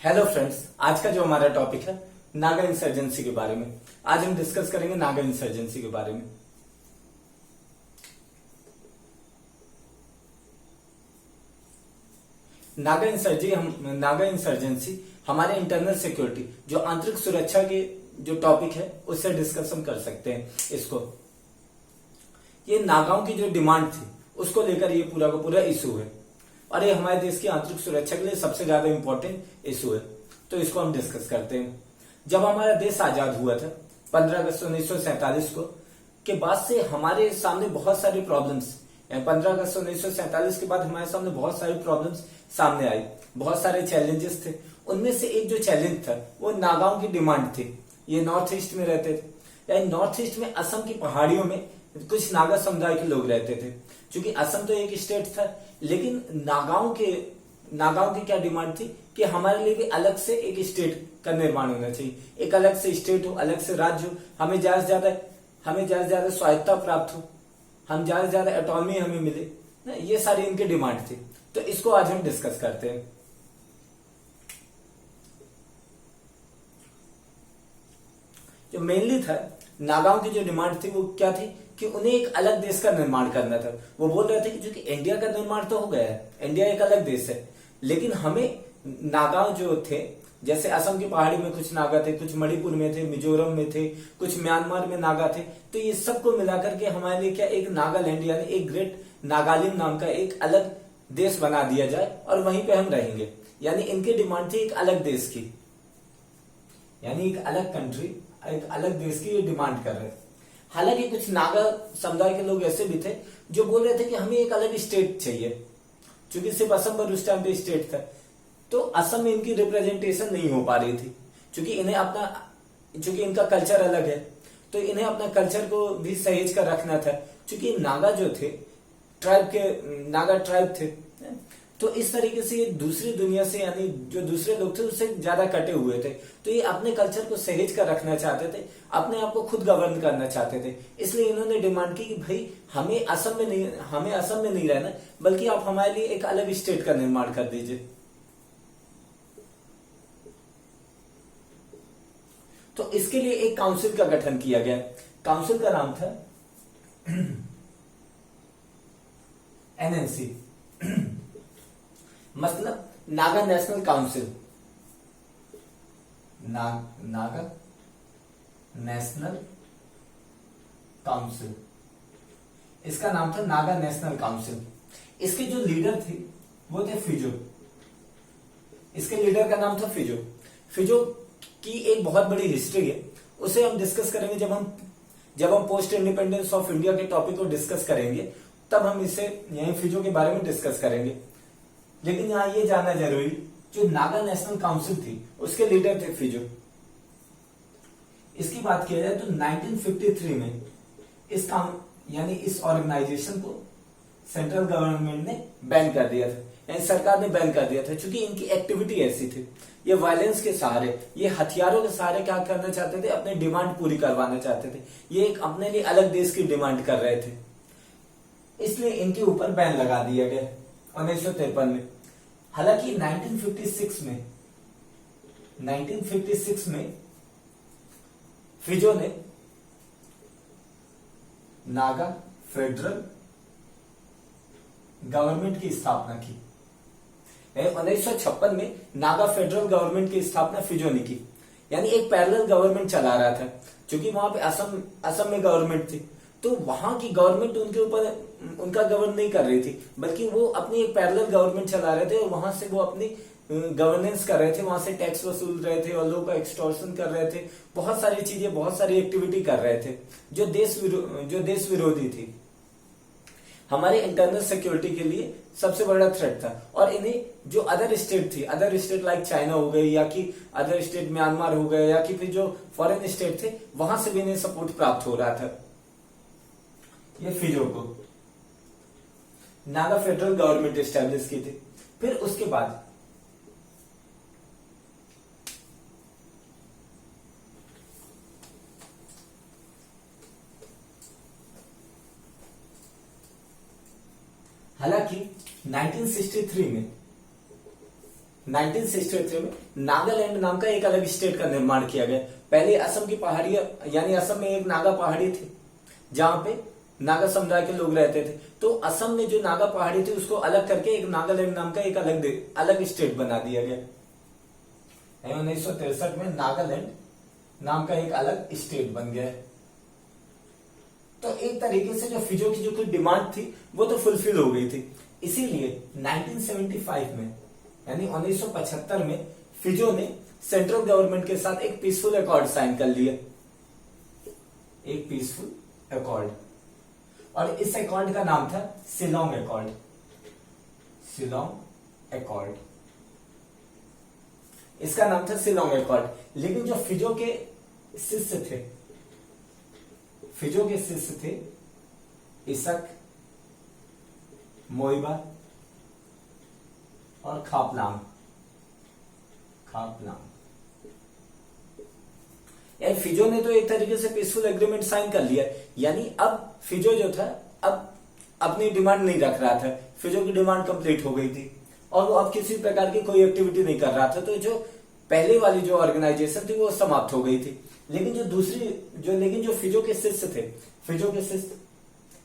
Hello friends, आज का जो हमारा टॉपिक है नागा इंसर्जेंसी के बारे में। आज हम डिस्कस करेंगे नागा इंसर्जेंसी के बारे में। नागा इंसर्जेंसी हमारे इंटरनल सिक्योरिटी जो आंतरिक सुरक्षा के जो टॉपिक है उससे डिस्कस हम कर सकते हैं। इसको ये नागाओं की जो डिमांड थी उसको लेकर ये पूरा का पूरा इशू है और ये हमारे देश की आंतरिक सुरक्षा के लिए सबसे ज्यादा इंपॉर्टेंट इशू है। तो इसको हम डिस्कस करते हैं। जब हमारा देश आजाद हुआ था 15 अगस्त 1947 को के बाद से हमारे सामने बहुत सारी प्रॉब्लम्स 15 अगस्त 1947 के बाद हमारे सामने बहुत सारी प्रॉब्लम्स सामने आई, बहुत सारे चैलेंजेस थे। उनमें से एक जो चैलेंज था वो नागाओं की डिमांड थी। ये नॉर्थ ईस्ट में रहते थे, यानी नॉर्थ ईस्ट में असम की पहाड़ियों में कुछ नागा समुदाय के लोग रहते थे। क्योंकि असम तो एक स्टेट था, लेकिन नागाओं की क्या डिमांड थी कि हमारे लिए भी अलग से एक स्टेट का निर्माण होना चाहिए, एक अलग से स्टेट हो, अलग से राज्य हो, हमें ज्यादा से ज्यादा स्वायत्ता प्राप्त हो, हम ज्यादा से ज्यादा ऑटोनॉमी हमें मिले। ये सारी इनकी डिमांड थी। तो इसको आज हम डिस्कस करते हैं। जो मेनली था नागाओं की जो डिमांड थी वो क्या थी कि उन्हें एक अलग देश का निर्माण करना था। वो बोल रहे थे कि चूंकि इंडिया का निर्माण तो हो गया है, इंडिया एक अलग देश है, लेकिन हमें नागाओं जो थे, जैसे असम की पहाड़ी में कुछ नागा थे, कुछ मणिपुर में थे, मिजोरम में थे, कुछ म्यांमार में नागा थे, तो ये सबको मिलाकर के हमारे लिए क्या एक नागालैंड यानी एक ग्रेट नागालैंड नाम का एक अलग देश बना दिया जाए और वहीं पे हम रहेंगे। यानी इनकी डिमांड थी एक अलग देश की, यानी एक अलग कंट्री, एक अलग देश की ये डिमांड कर रहे थे। हालांकि कुछ नागा समुदाय के लोग ऐसे भी थे जो बोल रहे थे कि हमें एक अलग स्टेट चाहिए, क्योंकि सिर्फ असम पर उस टाइम पे स्टेट था, तो असम में इनकी रिप्रेजेंटेशन नहीं हो पा रही थी। क्योंकि इनका कल्चर अलग है, तो इन्हें अपना कल्चर को भी सहेज कर रखना था। क्योंकि नागा जो थे नागा ट्राइब थे, तो इस तरीके से ये दूसरी दुनिया से, यानी जो दूसरे लोग थे उससे ज्यादा कटे हुए थे, तो ये अपने कल्चर को सहेज कर रखना चाहते थे, अपने आप को खुद गवर्न करना चाहते थे। इसलिए इन्होंने डिमांड की कि भाई हमें असम में नहीं रहना, बल्कि आप हमारे लिए एक अलग स्टेट का निर्माण कर दीजिए। तो इसके लिए एक काउंसिल का गठन किया गया। काउंसिल का नाम था एनएनसी मतलब Naga national council. Naga national council, इसका नाम था नागा नेशनल काउंसिल। इसके जो लीडर थे वो थे फिजो। इसके लीडर का नाम था फिजो। फिजो की एक बहुत बड़ी हिस्ट्री है, उसे हम डिस्कस करेंगे जब हम पोस्ट इंडिपेंडेंस ऑफ इंडिया के टॉपिक को डिस्कस करेंगे, तब हम इसे यही फिजो के बारे में डिस्कस करेंगे। लेकिन यहां ये जानना जरूरी, जो नागा नेशनल काउंसिल थी उसके लीडर थे फिजो। इसकी बात किया जाए तो 1953 में इस ऑर्गेनाइजेशन को सेंट्रल गवर्नमेंट ने बैन कर दिया था, यानी सरकार ने बैन कर दिया था। क्योंकि इनकी एक्टिविटी ऐसी थी, ये वायलेंस के सहारे, ये हथियारों के सहारे क्या करना चाहते थे, अपनी डिमांड पूरी करवाना चाहते थे। ये एक अपने लिए अलग देश की डिमांड कर रहे थे, इसलिए इनके ऊपर बैन लगा दिया गया 1953 में। हालांकि 1956 में फिजो ने नागा फेडरल गवर्नमेंट की स्थापना की। 1956 में नागा फेडरल गवर्नमेंट की स्थापना फिजो ने की, यानी एक पैरेलल गवर्नमेंट चला रहा था। क्योंकि वहां पे असम में गवर्नमेंट थी, तो वहां की गवर्नमेंट उनके ऊपर उनका गवर्न नहीं कर रही थी, बल्कि वो अपनी एक पैरेलल गवर्नमेंट चला रहे थे और वहां से वो अपनी गवर्नेंस कर रहे थे, वहां से टैक्स वसूल रहे थे और लोगों का एक्सटॉर्शन कर रहे थे, बहुत सारी चीजें, बहुत सारी एक्टिविटी कर रहे थे जो देश विरोधी थी, हमारे इंटरनल सिक्योरिटी के लिए सबसे बड़ा थ्रेट था। और इन्हें जो अदर स्टेट लाइक चाइना हो गई, या कि अदर स्टेट म्यांमार हो गए, या कि फिर जो फॉरेन स्टेट थे वहां से भी इन्हें सपोर्ट प्राप्त हो रहा था। ये फिजो को नागा फेडरल गवर्नमेंट एस्टेब्लिश की थी। फिर उसके बाद हालांकि 1963 में 1963 में नागालैंड नाम का एक अलग स्टेट का निर्माण किया गया। पहले असम की पहाड़ियां, यानी असम में एक नागा पहाड़ी थी जहां पे नागा समुदाय के लोग रहते थे। तो असम में जो नागा पहाड़ी थी उसको अलग करके एक नागालैंड नाम का एक अलग स्टेट बना दिया गया। 1963 में नागालैंड नाम का एक अलग स्टेट बन गया। तो एक तरीके से जो फिजो की जो कुछ डिमांड थी वो तो फुलफिल हो गई थी। इसीलिए 1975 में, यानी 1975 में फिजो ने सेंट्रल गवर्नमेंट के साथ एक पीसफुल अकॉर्ड साइन कर लिया, एक पीसफुल अकॉर्ड। और इस अकॉर्ड का नाम था शिलोंग अकॉर्ड, शिलोंग अकॉर्ड, इसका नाम था शिलोंग अकॉर्ड। लेकिन जो फिजो के शिष्य थे, फिजो के शिष्य थे इसक, मोइबा और खापलांग, यानी फिजो ने तो एक तरीके से पीसफुल एग्रीमेंट साइन कर लिया, यानी अब फिजो जो था अब अपनी डिमांड नहीं रख रहा था, फिजो की डिमांड कंप्लीट हो गई थी और वो अब किसी प्रकार की कोई एक्टिविटी नहीं कर रहा था। तो जो पहले वाली जो ऑर्गेनाइजेशन थी वो समाप्त हो गई थी। लेकिन जो फिजो के शिष्य थे, फिजो के शिष्य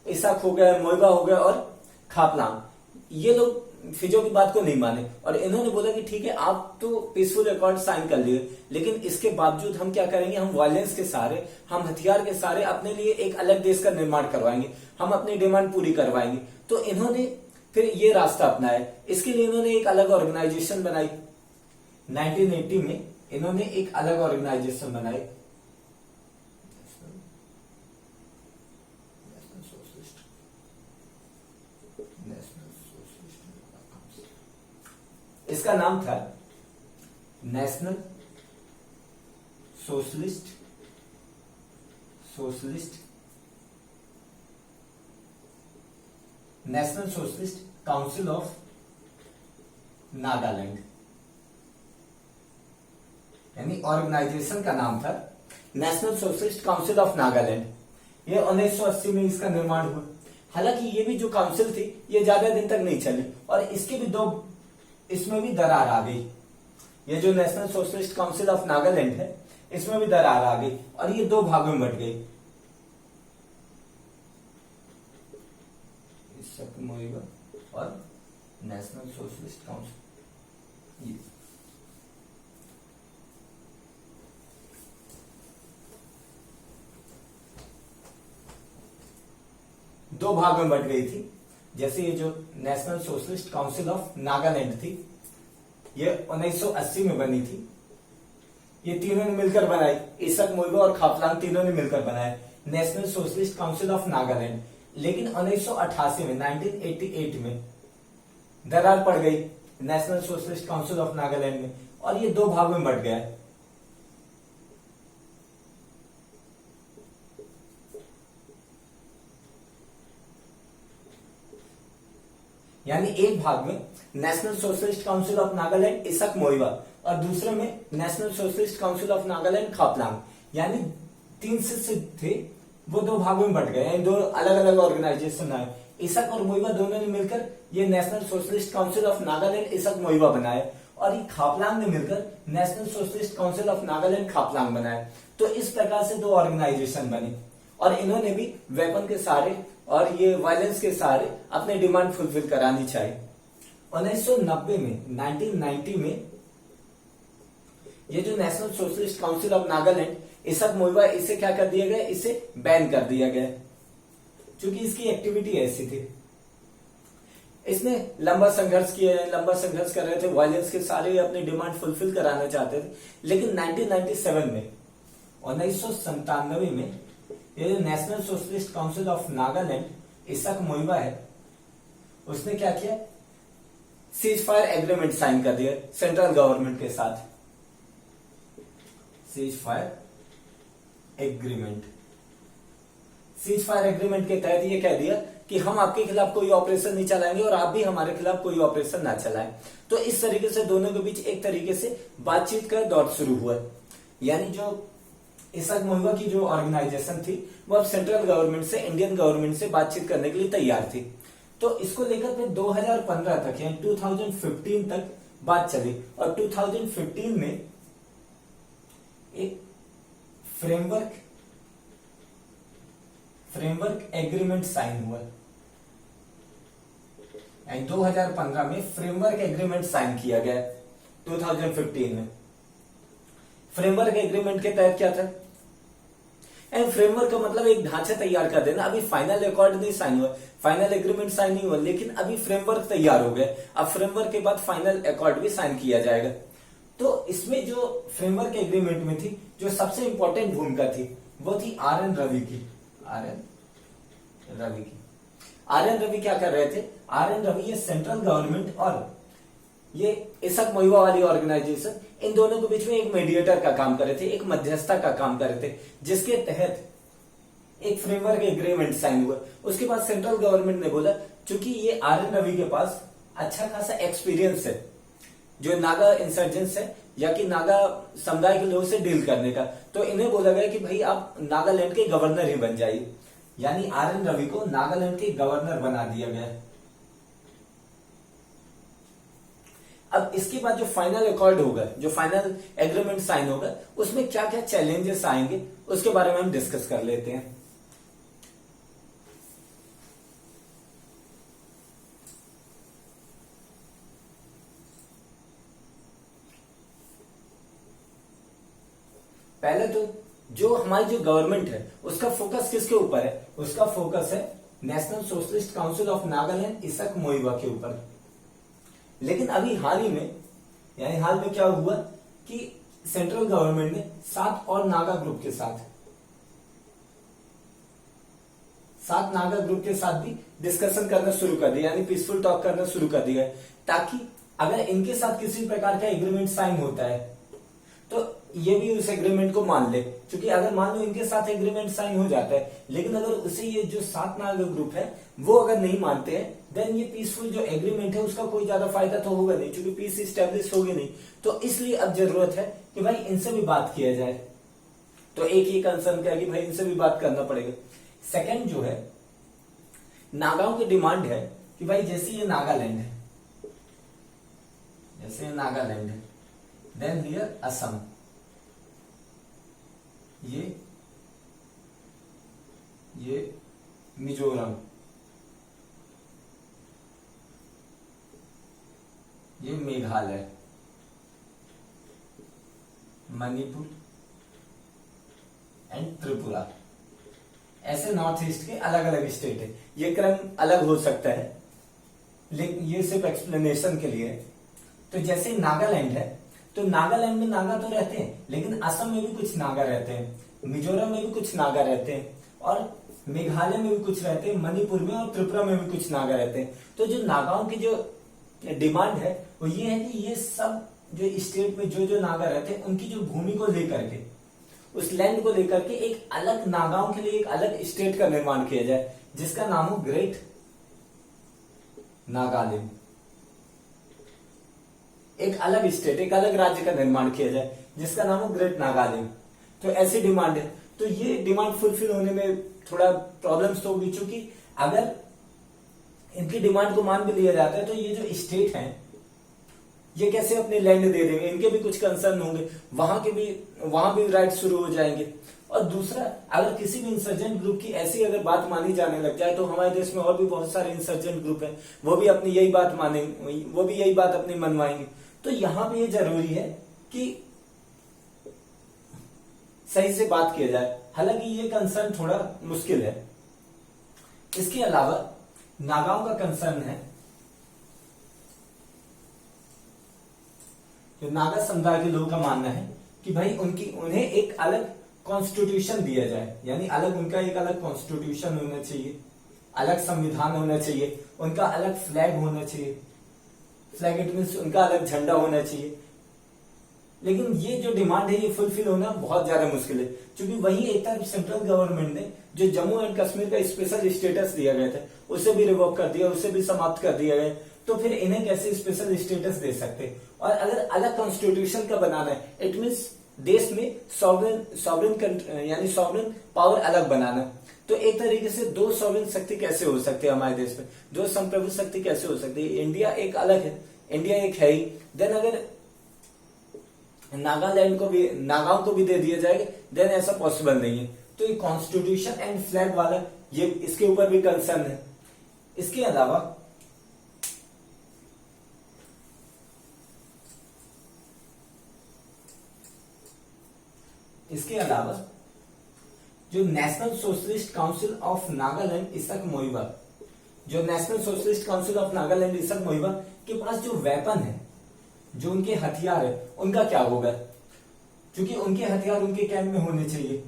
इसाक हो गया, मोइबा हो गया और खापलांग, ये लोग फिजो की बात को नहीं माने और इन्होंने बोला कि ठीक है आप तो पीसफुल अकॉर्ड साइन कर लिए, लेकिन इसके बावजूद हम क्या करेंगे, हम वायलेंस के सहारे, हम हथियार के सहारे अपने लिए एक अलग देश का निर्माण करवाएंगे, हम अपनी डिमांड पूरी करवाएंगे। तो इन्होंने फिर ये रास्ता अपनाया। इसके लिए इन्होंने एक अलग ऑर्गेनाइजेशन बनाई। 1980 में इन्होंने एक अलग ऑर्गेनाइजेशन बनाई, इसका नाम था national socialist council of Nagaland, यानी ऑर्गेनाइजेशन का नाम था national socialist council of Nagaland. ये 1980 में इसका निर्माण हुआ। हालांकि ये भी जो काउंसिल थी ये ज्यादा दिन तक नहीं चली और इसमें भी दरार आ गई। ये जो national socialist council of Nagaland है इसमें भी दरार आ गई और ये दो भागों में बट गई। और नेशनल सोशलिस्ट काउंसिल दो भाग में बट गई थी। जैसे ये जो national socialist council of Nagaland थी ये 1980 में बनी थी। ये तीनों ने मिलकर बनाई, इसक, मोइबा और खापलांग तीनों ने मिलकर बनाया national socialist council of Nagaland. लेकिन 1988 में 1988 में दरार पड़ गई national socialist council of Nagaland में और ये दो भागों में बट गया। यानी एक भाग में national socialist council of Nagaland इसक, मोइबा और दूसरे में national socialist council of Nagaland Khaplang, यानी तीन शिष्य थे वो दो भागों में बट गए, यानी दो अलग अलग ऑर्गेनाइजेशन आए। इसक और मोइबा दोनों ने मिलकर ये national socialist council of Nagaland इसक, मोइबा बनाए और ये खापलांग ने मिलकर national socialist council of Nagaland Khaplang बनाए। तो इस प्रकार से दो ऑर्गेनाइजेशन बनी और इन्होंने भी वेपन के सहारे और ये वायलेंस के सहारे अपने डिमांड फुलफिल करानी चाहिए। 1990 में 1990 में ये जो national socialist council of Nagaland इसक, मोइबा, इसे क्या कर दिया गया, इसे बैन कर दिया गया क्योंकि इसकी एक्टिविटी ऐसी थी। इसने लंबा संघर्ष कर रहे थे, वायलेंस के सारे अपनी डिमांड फुलफिल कराना चाहते थे। लेकिन 1997 में 1997 में ये जो national socialist council of Nagaland इसक, मोइबा है उसने क्या किया, सीज फायर एग्रीमेंट साइन कर दिया सेंट्रल गवर्नमेंट के साथ। सीज फायर एग्रीमेंट के तहत ये कह दिया कि हम आपके खिलाफ कोई ऑपरेशन नहीं चलाएंगे और आप भी हमारे खिलाफ कोई ऑपरेशन ना चलाएं। तो इस तरीके से दोनों के बीच एक तरीके से बातचीत का दौर शुरू हुआ। यानी जो इसक, मोइबा की जो ऑर्गेनाइजेशन थी वो अब सेंट्रल गवर्नमेंट से, इंडियन गवर्नमेंट से बातचीत करने के लिए तैयार थी। तो इसको लेकर फिर 2015 तक यानी 2015 तक बात चली और 2015 में एक फ्रेमवर्क एग्रीमेंट साइन हुआ। 2015 में फ्रेमवर्क एग्रीमेंट साइन किया गया 2015 में। फ्रेमवर्क एग्रीमेंट के तहत क्या था? एंड फ्रेमवर्क का मतलब एक ढांचा तैयार कर देना। अभी फाइनल अकॉर्ड नहीं साइन हुआ, फाइनल एग्रीमेंट साइन नहीं हुआ, लेकिन अभी फ्रेमवर्क तैयार हो गया। अब फ्रेमवर्क के बाद फाइनल अकॉर्ड भी साइन किया जाएगा। तो इसमें जो फ्रेमवर्क एग्रीमेंट में थी, जो सबसे इंपॉर्टेंट भूमिका थी वो थी आर एन रवि की। आर एन रवि क्या कर रहे थे? आर एन रवि ये सेंट्रल गवर्नमेंट और ये इसक मोइवा वाली ऑर्गेनाइजेशन, इन दोनों के बीच में एक मीडिएटर का काम कर रहे थे, एक मध्यस्थता का काम कर रहे थे, जिसके तहत एक फ्रेमवर्क एग्रीमेंट साइन हुआ। उसके बाद सेंट्रल गवर्नमेंट ने बोला, चूंकि ये आर एन रवि के पास अच्छा खासा एक्सपीरियंस है जो नागा इंसर्जेंस है या कि नागा समुदाय के लोगों से डील करने का, तो इन्हें बोला गया कि भाई आप नागालैंड के गवर्नर ही बन जाइए। यानी आर एन रवि को नागालैंड के गवर्नर बना दिया गया। अब इसके बाद जो फाइनल अकॉर्ड होगा, जो फाइनल एग्रीमेंट साइन होगा, उसमें क्या क्या चैलेंजेस आएंगे उसके बारे में हम डिस्कस कर लेते हैं। पहले तो जो हमारी जो गवर्नमेंट है उसका फोकस किसके ऊपर है? उसका फोकस है national socialist council of Nagaland इसक मोइवा के ऊपर। लेकिन अभी हाल ही में, यानी हाल में क्या हुआ कि सेंट्रल गवर्नमेंट ने 7 और नागा ग्रुप के साथ, 7 नागा ग्रुप के साथ भी डिस्कशन करना शुरू कर दिया, यानी पीसफुल टॉक करना शुरू कर दिया है, ताकि अगर इनके साथ किसी प्रकार का एग्रीमेंट साइन होता है तो ये भी उस एग्रीमेंट को मान ले। क्योंकि अगर मान लो इनके साथ एग्रीमेंट साइन हो जाता है, लेकिन अगर उसे ये जो 7 नागा ग्रुप है वो अगर नहीं मानते हैं, देन ये पीसफुल जो एग्रीमेंट है उसका कोई ज्यादा फायदा तो होगा नहीं, क्योंकि पीस स्टैब्लिश होगी नहीं। तो इसलिए अब जरूरत है कि भाई इनसे भी बात किया जाए। तो एक ही कंसर्न क्या कि भाई इनसे भी बात करना पड़ेगा। सेकंड जो है, नागाओं की डिमांड है कि भाई जैसे ये नागालैंड है, जैसे नागालैंड है, देन हियर असम, ये मिजोरम, ये मेघालय, मणिपुर एंड त्रिपुरा, ऐसे नॉर्थ ईस्ट के अलग अलग स्टेट है। ये क्रम अलग हो सकता है, लेकिन ये सिर्फ एक्सप्लेनेशन के लिए है। तो जैसे नागालैंड है, तो नागालैंड में नागा तो रहते हैं, लेकिन असम में भी कुछ नागा रहते हैं, मिजोरम में भी कुछ नागा रहते हैं, और मेघालय में भी कुछ रहते हैं, मणिपुर में और त्रिपुरा में भी कुछ नागा रहते हैं। तो जो नागाओं की जो डिमांड है वो ये है कि ये सब जो स्टेट में जो जो नागा रहते हैं उनकी जो भूमि को लेकर के, उस लैंड को लेकर के एक अलग नागाओं के लिए एक अलग स्टेट का निर्माण किया जाए, जिसका नाम हो ग्रेट नागालैंड। एक अलग स्टेट, एक अलग राज्य का निर्माण किया जाए जिसका नाम हो ग्रेट नागालैंड। तो ऐसी डिमांड है। तो ये डिमांड फुलफिल होने में थोड़ा प्रॉब्लम्स तो होगी, क्योंकि अगर इनकी डिमांड को मान भी लिया जाता है तो ये जो स्टेट हैं ये कैसे अपने लैंड दे देंगे, इनके भी कुछ कंसर्न होंगे, वहां भी राइट शुरू हो जाएंगे। और दूसरा, अगर किसी भी इंसर्जेंट ग्रुप की ऐसी अगर बात मानी जाने लग जाए, तो हमारे देश में और भी बहुत सारे इंसर्जेंट ग्रुप हैं, वो भी अपनी यही बात मानेंगे, वो भी यही बात अपनी मनवाएंगे। तो यहां भी ये जरूरी है कि सही से बात किया जाए। हालांकि ये कंसर्न थोड़ा मुश्किल है। इसके अलावा नागाओं का कंसर्न है, तो नागा समुदाय के लोगों का मानना है कि भाई उन्हें एक अलग कॉन्स्टिट्यूशन दिया जाए, यानी उनका एक अलग कॉन्स्टिट्यूशन होना चाहिए, अलग संविधान होना चाहिए, उनका अलग फ्लैग होना चाहिए। फ्लैग इट मीन्स उनका अलग झंडा होना चाहिए। लेकिन ये जो डिमांड है ये फुलफिल होना बहुत ज्यादा मुश्किल है, क्योंकि वही एक तरफ सेंट्रल गवर्नमेंट ने जो जम्मू एंड कश्मीर का स्पेशल स्टेटस दिया गया था उसे भी रिवोक कर दिया, उसे भी समाप्त कर दिया गया। तो फिर इन्हें कैसे स्पेशल स्टेटस दे सकते? और अगर अलग कॉन्स्टिट्यूशन का बनाना है, इट मीन्स देश में सॉवरेन यानी सॉवरेन पावर अलग बनाना। तो एक तरीके से दो सॉवरेन शक्ति कैसे हो सकती है हमारे देश में, दो संप्रभु शक्ति कैसे हो सकती है? इंडिया एक अलग है, इंडिया एक है ही, देन अगर नागालैंड को भी, नागाओं को भी दे दिया जाएगा, देन ऐसा पॉसिबल नहीं है। तो ये कॉन्स्टिट्यूशन एंड फ्लैग वाला ये इसके ऊपर भी कंसर्न है। इसके अलावा जो national socialist council of Nagaland इसक मोइबा, जो national socialist council of Nagaland इसक मोइबा के पास जो वेपन है, जो उनके हथियार है, उनका क्या होगा? क्योंकि उनके हथियार उनके कैंप में होने चाहिए,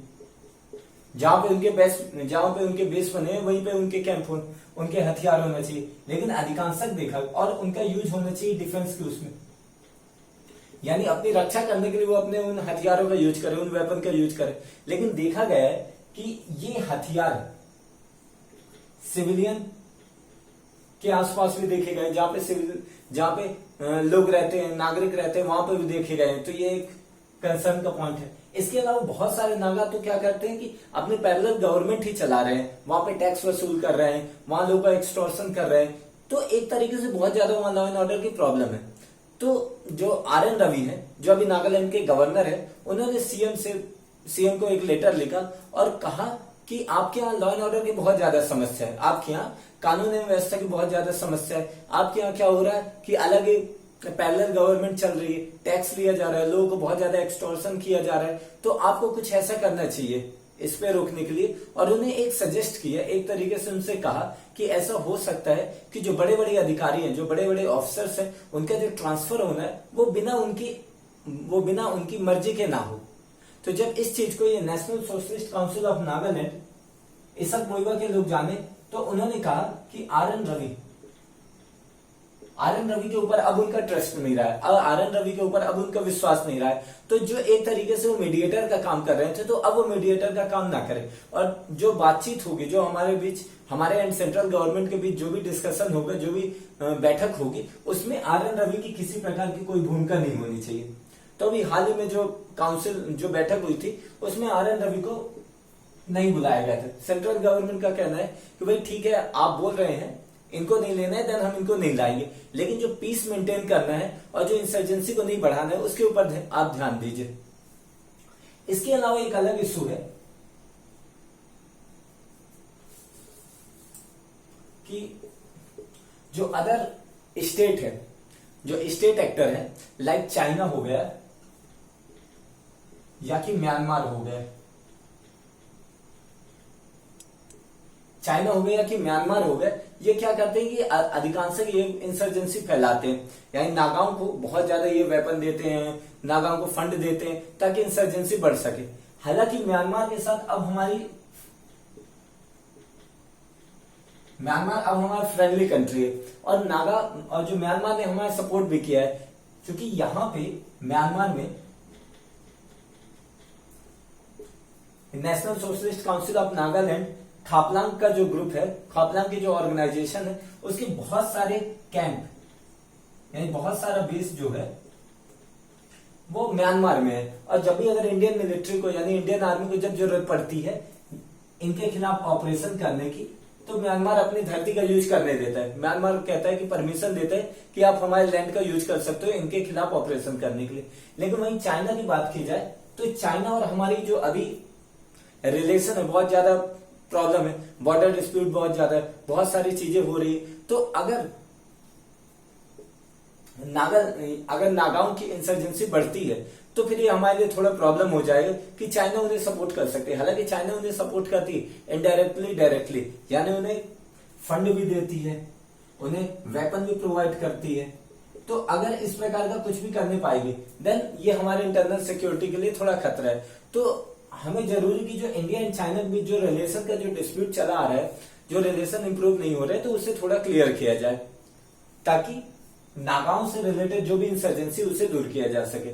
जहां पे उनके बेस बने वहीं पे उनके कैंप हो, उनके हथियार होना चाहिए। लेकिन अधिकांशतः देखा, और उनका यूज होना चाहिए डिफेंस के उसमें, यानी अपनी रक्षा करने के लिए वो अपने उन हथियारों का यूज करे, उन वेपन का यूज करे। लेकिन देखा गया है कि ये हथियार सिविलियन के आसपास भी देखे गए, जहां पे लोग रहते हैं, नागरिक रहते हैं, वहां पे भी देखे गए हैं। तो ये एक कंसर्न का पॉइंट है। इसके अलावा बहुत सारे नागा तो क्या करते हैं कि अपने पैरेलल गवर्नमेंट ही चला रहे हैं, वहां पे टैक्स वसूल कर रहे हैं, वहां लोगों का एक्सटॉर्शन कर रहे हैं। तो एक तरीके से बहुत ज्यादा वहां लॉ एंड ऑर्डर की प्रॉब्लम है। तो जो RN रवि है, जो अभी नागालैंड के गवर्नर है, उन्होंने सीएम को एक लेटर लिखा और कहा कि आपके यहाँ लॉ एंड ऑर्डर की बहुत ज्यादा समस्या है, आपके यहाँ कानून एवं व्यवस्था की बहुत ज्यादा समस्या है, आपके यहाँ क्या हो रहा है कि अलग ही पैरेलल गवर्नमेंट चल रही है, टैक्स लिया जा रहा है, लोगों को बहुत ज्यादा एक्सटॉर्शन किया जा रहा है, तो आपको कुछ ऐसा करना चाहिए इस पे रोकने के लिए। और उन्हें एक सजेस्ट किया, एक तरीके से उनसे कहा कि ऐसा हो सकता है कि जो बड़े बड़े अधिकारी हैं, जो बड़े बड़े ऑफिसर्स हैं, उनका जो ट्रांसफर होना है वो बिना उनकी मर्जी के ना हो। तो जब इस चीज को ये national socialist council of Nagaland इसक मोइबा के लोग जाने, तो उन्होंने कहा कि RN रवि के ऊपर अब उनका ट्रस्ट नहीं रहा है, RN रवि के ऊपर अब उनका विश्वास नहीं रहा है। तो जो एक तरीके से वो मीडिएटर का काम कर रहे थे, तो अब वो मीडिएटर का काम ना करें, और जो बातचीत होगी, जो हमारे बीच, हमारे एंड सेंट्रल गवर्नमेंट के बीच जो भी डिस्कशन होगा, जो भी बैठक होगी, उसमें RN रवि की किसी प्रकार की कोई भूमिका नहीं होनी चाहिए। तो अभी हाल ही में जो काउंसिल, जो बैठक हुई थी, उसमें RN रवि को नहीं बुलाया गया था। सेंट्रल गवर्नमेंट का कहना है कि भाई ठीक है, आप बोल रहे हैं इनको नहीं लेना है, देन हम इनको नहीं लाएंगे, लेकिन जो पीस मेंटेन करना है और जो इंसर्जेंसी को नहीं बढ़ाना है, उसके ऊपर आप ध्यान दीजिए। इसके अलावा एक अलग इशू है कि जो अदर स्टेट है, जो स्टेट एक्टर है, लाइक चाइना हो गया या कि म्यांमार हो गया, चाइना हो गया कि म्यांमार हो गया, ये क्या करते हैं कि अधिकांश ये इंसर्जेंसी फैलाते हैं, यानी नागाओं को बहुत ज्यादा ये वेपन देते हैं, नागाओं को फंड देते हैं ताकि इंसर्जेंसी बढ़ सके। हालांकि म्यांमार के साथ अब म्यांमार अब हमारा फ्रेंडली कंट्री है, और नागा, और जो म्यांमार ने हमारा सपोर्ट भी किया है, क्योंकि यहां पे म्यांमार में national socialist council of Nagaland Khaplang का जो ग्रुप है, खापलांग की जो ऑर्गेनाइजेशन है, उसके बहुत सारे कैंप, यानी बहुत सारा बेस जो है वो म्यांमार में है। और जब भी अगर इंडियन मिलिट्री को, यानी इंडियन आर्मी को जब जरूरत पड़ती है इनके खिलाफ ऑपरेशन करने की, तो म्यांमार अपनी धरती का यूज करने देता है। म्यांमार कहता है कि परमिशन देता है कि आप हमारे लैंड का यूज कर सकते हो इनके खिलाफ ऑपरेशन करने के लिए। लेकिन वहीं चाइना की बात की जाए, तो चाइना और हमारी जो अभी रिलेशन है, बहुत ज्यादा प्रॉब्लम है, बॉर्डर डिस्प्यूट बहुत ज्यादा है, बहुत सारी चीजें हो रही है। तो अगर नागाओं की इंसर्जेंसी बढ़ती है, तो फिर ये हमारे लिए थोड़ा प्रॉब्लम हो जाएगा कि चाइना उन्हें सपोर्ट कर सकती है। हालांकि चाइना उन्हें सपोर्ट करती है इनडायरेक्टली, डायरेक्टली, यानी उन्हें फंड भी देती है, उन्हें वेपन भी प्रोवाइड करती है। तो अगर इस प्रकार का कुछ भी करने पाएगी, देन ये हमारे इंटरनल सिक्योरिटी के लिए थोड़ा खतरा है। तो हमें जरूरी कि जो इंडिया एंड चाइना के बीच जो रिलेशन का जो डिस्प्यूट चला आ रहा है, जो रिलेशन इंप्रूव नहीं हो रहे, तो उसे थोड़ा क्लियर किया जाए, ताकि नागाओं से रिलेटेड जो भी इंसर्जेंसी उसे दूर किया जा सके।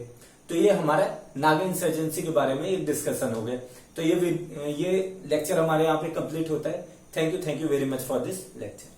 तो ये हमारा नागा इंसर्जेंसी के बारे में एक डिस्कशन हो गया। तो ये लेक्चर हमारे यहाँ पे कंप्लीट होता है। Thank you very much for this lecture.